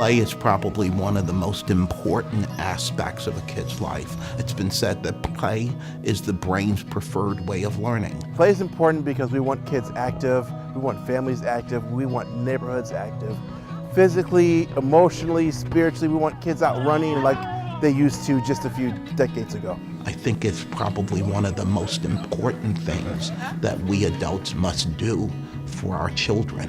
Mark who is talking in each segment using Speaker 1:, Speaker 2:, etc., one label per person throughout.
Speaker 1: Play is probably one of the most important aspects of a kid's life. It's been said that play is the brain's preferred way of learning.
Speaker 2: Play is important because we want kids active, we want families active, we want neighborhoods active. Physically, emotionally, spiritually, we want kids out running like they used to just a few decades ago.
Speaker 1: I think it's probably one of the most important things that we adults must do for our children,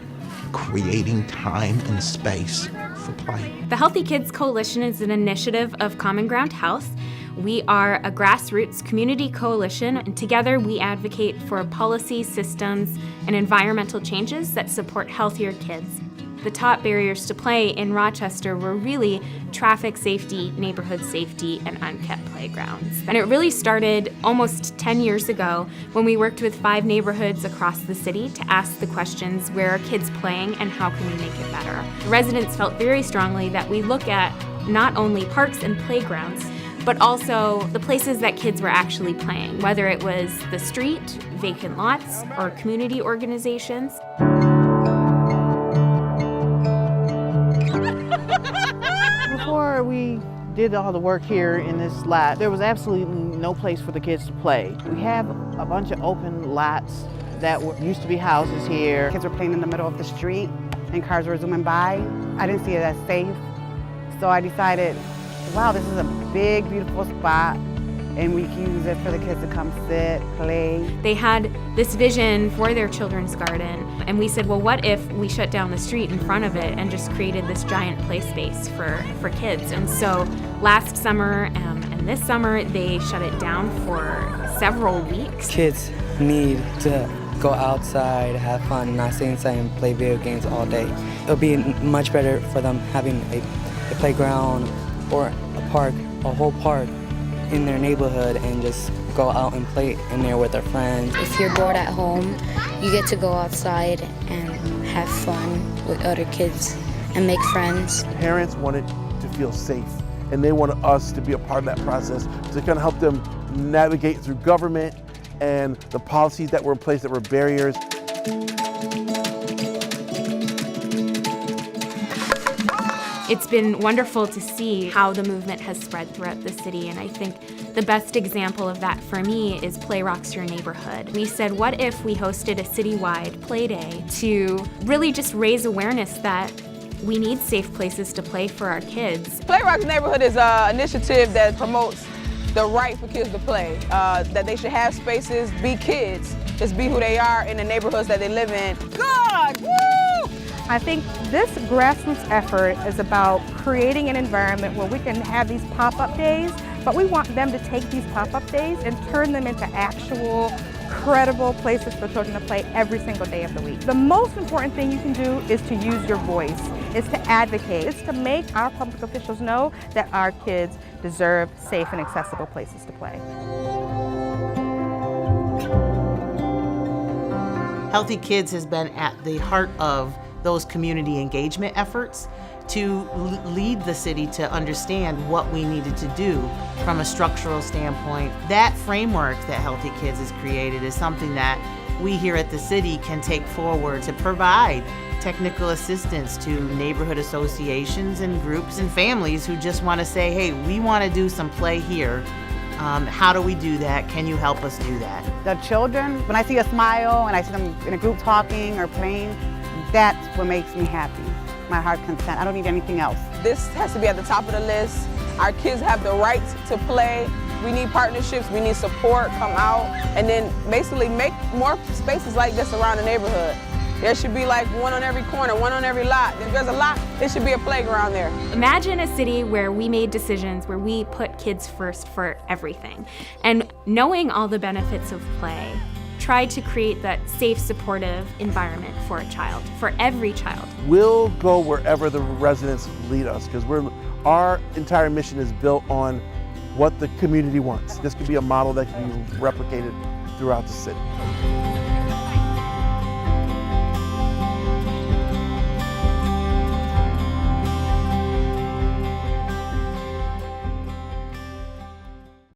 Speaker 1: creating time and space for play.
Speaker 3: The Healthi Kids Coalition is an initiative of Common Ground Health. We are a grassroots community coalition, and together we advocate for policy, systems, and environmental changes that support healthier kids. The top barriers to play in Rochester were really traffic safety, neighborhood safety, and unkept playgrounds. And it really started almost 10 years ago when we worked with 5 neighborhoods across the city to ask the questions, where are kids playing and how can we make it better? The residents felt very strongly that we look at not only parks and playgrounds, but also the places that kids were actually playing, whether it was the street, vacant lots, or community organizations.
Speaker 4: Before we did all the work here in this lot, there was absolutely no place for the kids to play. We have a bunch of open lots that used to be houses here.
Speaker 5: Kids were playing in the middle of the street and cars were zooming by. I didn't see it as safe, so I decided, wow, this is a big, beautiful spot, and we can use it for the kids to come sit, play.
Speaker 3: They had this vision for their children's garden, and we said, well, what if we shut down the street in front of it and just created this giant play space for kids? And so last summer and this summer, they shut it down for several weeks.
Speaker 6: Kids need to go outside, have fun, not stay inside and play video games all day. It'll be much better for them having a playground or a park, a whole park in their neighborhood, and just go out and play in there with their friends.
Speaker 7: If you're bored at home, you get to go outside and have fun with other kids and make friends.
Speaker 2: Parents wanted to feel safe, and they wanted us to be a part of that process to kind of help them navigate through government and the policies that were in place that were barriers.
Speaker 3: It's been wonderful to see how the movement has spread throughout the city, and I think the best example of that for me is Play Rocks Your Neighborhood. We said, what if we hosted a citywide play day to really just raise awareness that we need safe places to play for our kids.
Speaker 8: Play Rocks Neighborhood is an initiative that promotes the right for kids to play, that they should have spaces, be kids, just be who they are in the neighborhoods that they live in. Good! Woo!
Speaker 9: I think this grassroots effort is about creating an environment where we can have these pop-up days, but we want them to take these pop-up days and turn them into actual, credible places for children to play every single day of the week. The most important thing you can do is to use your voice. It's to advocate. It's to make our public officials know that our kids deserve safe and accessible places to play.
Speaker 10: Healthi Kids has been at the heart of those community engagement efforts to lead the city to understand what we needed to do from a structural standpoint. That framework that Healthi Kids has created is something that we here at the city can take forward to provide technical assistance to neighborhood associations and groups and families who just want to say, hey, we want to do some play here. How do we do that? Can you help us do that?
Speaker 5: The children, when I see a smile and I see them in a group talking or playing, that's what makes me happy. My heart content. I don't need anything else.
Speaker 8: This has to be at the top of the list. Our kids have the right to play. We need partnerships, we need support, come out, and then basically make more spaces like this around the neighborhood. There should be like one on every corner, one on every lot. If there's a lot, there should be a playground there.
Speaker 3: Imagine a city where we made decisions, where we put kids first for everything. And knowing all the benefits of play, try to create that safe, supportive environment for a child, for every child.
Speaker 2: We'll go wherever the residents lead us, because our entire mission is built on what the community wants. This could be a model that can be replicated throughout the city.